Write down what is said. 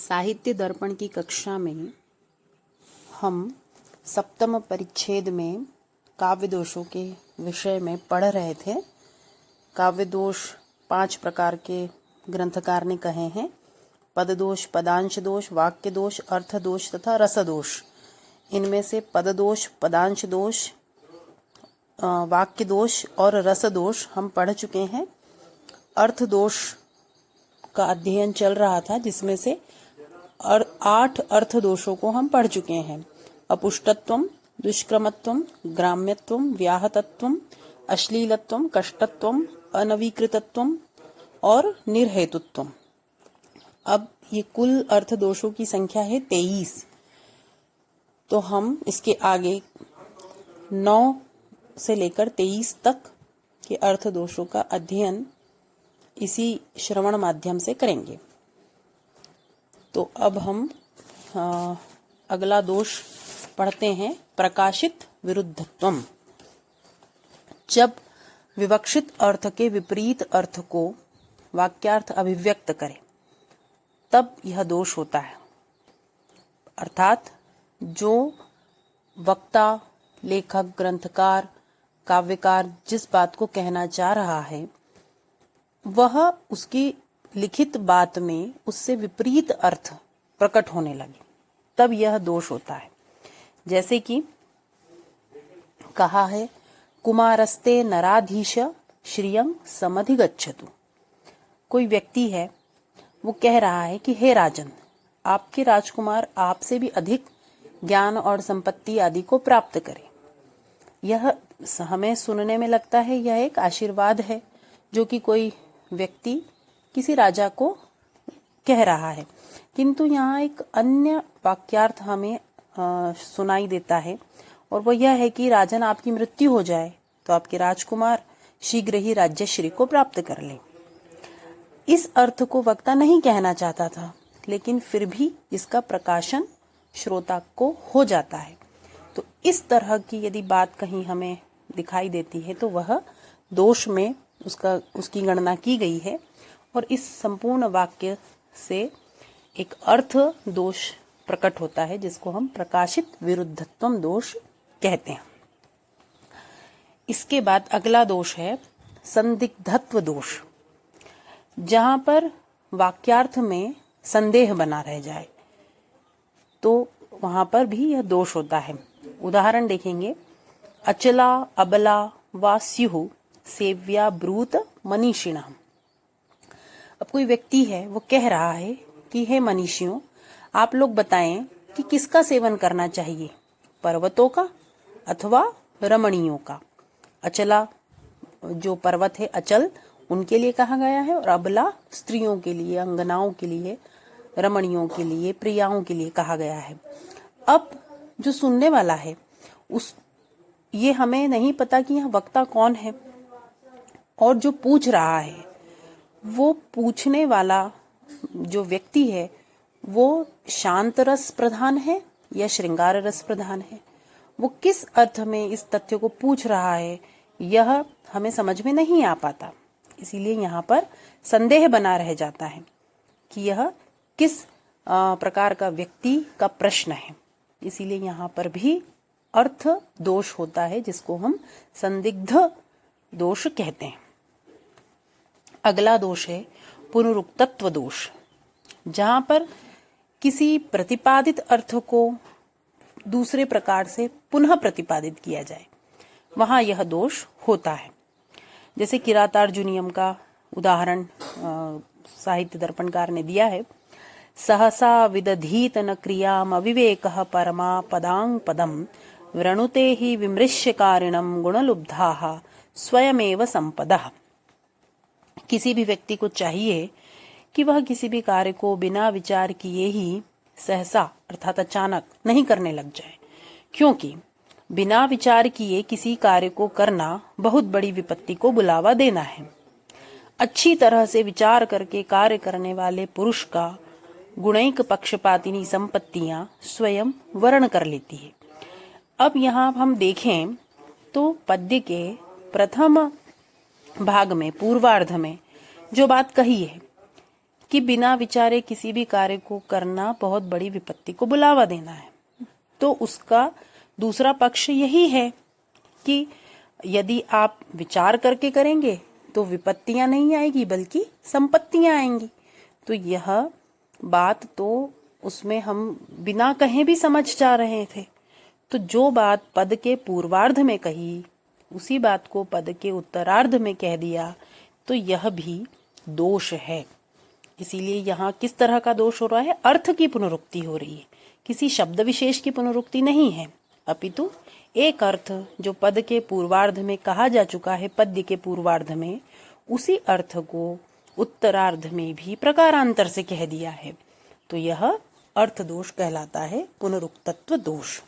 साहित्य दर्पण की कक्षा में हम सप्तम परिच्छेद में काव्य दोषों के विषय में पढ़ रहे थे। काव्य दोष 5 प्रकार के ग्रंथकार ने कहे हैं: पद दोष, पदांश दोष, वाक्य दोष, अर्थ दोष तथा रस दोष। इनमें से पद दोष, पदांश दोष, वाक्य दोष और रस दोष हम पढ़ चुके हैं। अर्थ दोष का अध्ययन चल रहा था, जिसमें से 8 अर्थ दोषों को हम पढ़ चुके हैं: अपुष्टत्वम, दुष्क्रमत्वम, ग्राम्यत्वम, व्याहतत्वम, अश्लीलत्वम, कष्टत्वम, अनवीकृतत्वम और निर्हेतुत्वम। अब ये कुल अर्थ दोषों की संख्या है 23। तो हम इसके आगे 9 से लेकर 23 तक के अर्थ दोषों का अध्ययन इसी श्रवण माध्यम से करेंगे। तो अब हम अगला दोष पढ़ते हैं: प्रकाशित विरुद्धत्वम। जब विवक्षित अर्थ के विपरीत अर्थ को वाक्यार्थ अभिव्यक्त करे तब यह दोष होता है। अर्थात जो वक्ता, लेखक, ग्रंथकार, काव्यकार जिस बात को कहना चाह रहा है वह उसकी लिखित बात में उससे विपरीत अर्थ प्रकट होने लगे, तब यह दोष होता है। जैसे कि कहा है: कुमारस्ते नराधीश श्रियं समधिगच्छतु। कोई व्यक्ति है, वो कह रहा है कि हे राजन, आपके राजकुमार आपसे भी अधिक ज्ञान और संपत्ति आदि को प्राप्त करें। यह हमें सुनने में लगता है यह एक आशीर्वाद है जो कि कोई व्यक्ति किसी राजा को कह रहा है, किंतु यहाँ एक अन्य वाक्यार्थ हमें सुनाई देता है, और वो यह है कि राजन, आपकी मृत्यु हो जाए तो आपके राजकुमार शीघ्र ही राज्यश्री को प्राप्त कर ले। इस अर्थ को वक्ता नहीं कहना चाहता था, लेकिन फिर भी इसका प्रकाशन श्रोता को हो जाता है। तो इस तरह की यदि बात कहीं हमें दिखाई देती है तो वह दोष में उसकी गणना की गई है, और इस संपूर्ण वाक्य से एक अर्थ दोष प्रकट होता है, जिसको हम प्रकाशित विरुद्धत्वम दोष कहते हैं। इसके बाद अगला दोष है संदिग्धत्व दोष। जहां पर वाक्यार्थ में संदेह बना रह जाए तो वहां पर भी यह दोष होता है। उदाहरण देखेंगे: अचला अबला वा स्युः सेव्या ब्रूत मनीषिणः। अब कोई व्यक्ति है, वो कह रहा है कि हे मनीषियों, आप लोग बताएं कि किसका सेवन करना चाहिए, पर्वतों का अथवा रमणियों का। अचला जो पर्वत है, अचल, उनके लिए कहा गया है, और अबला स्त्रियों के लिए, अंगनाओं के लिए, रमणियों के लिए, प्रियाओं के लिए कहा गया है। अब जो सुनने वाला है ये हमें नहीं पता कि यह वक्ता कौन है, और जो पूछ रहा है वो पूछने वाला जो व्यक्ति है वो शांत रस प्रधान है या श्रृंगार रस प्रधान है। वो किस अर्थ में इस तथ्य को पूछ रहा है यह हमें समझ में नहीं आ पाता। इसीलिए यहाँ पर संदेह बना रह जाता है कि यह किस प्रकार का व्यक्ति का प्रश्न है। इसीलिए यहाँ पर भी अर्थ दोष होता है, जिसको हम संदिग्ध दोष कहते हैं। अगला दोष है पुनरुक्तत्व दोष। जहां पर किसी प्रतिपादित अर्थ को दूसरे प्रकार से पुनः प्रतिपादित किया जाए, वहां यह दोष होता है। जैसे किरातार्जुनीयम का उदाहरण साहित्य दर्पणकार ने दिया है: सहसा विदधीत न क्रियाम अविवेकः परमा पदांग पदम वृणुते ही विमृश्यकारिणम गुणलुब्धाः स्वयमेव संपदः। किसी भी व्यक्ति को चाहिए कि वह किसी भी कार्य को बिना विचार किए ही सहसा अर्थात अचानक नहीं करने लग जाए, क्योंकि बिना विचार किए किसी कार्य को करना बहुत बड़ी विपत्ति को बुलावा देना है। अच्छी तरह से विचार करके कार्य करने वाले पुरुष का गुणैक पक्षपातिनी संपत्तियां स्वयं वर्ण कर लेती है। अब यहाँ हम देखें तो पद्य के प्रथम भाग में, पूर्वार्ध में जो बात कही है कि बिना विचारे किसी भी कार्य को करना बहुत बड़ी विपत्ति को बुलावा देना है। तो उसका दूसरा पक्ष यही है कि यदि आप विचार करके करेंगे तो विपत्तियां नहीं आएगी बल्कि संपत्तियां आएंगी। तो यह बात तो उसमें हम बिना कहे भी समझ जा रहे थे। तो जो बात पद के पूर्वार्ध में कही उसी बात को पद के उत्तरार्ध में कह दिया, तो यह भी दोष है। इसीलिए यहाँ किस तरह का दोष हो रहा है? अर्थ की पुनरुक्ति हो रही है, किसी शब्द विशेष की पुनरुक्ति नहीं है, अपितु एक अर्थ जो पद के पूर्वार्ध में कहा जा चुका है, पद्य के पूर्वार्ध में, उसी अर्थ को उत्तरार्ध में भी प्रकारांतर से कह दिया है। तो यह अर्थ दोष कहलाता है, पुनरुक्तत्व दोष।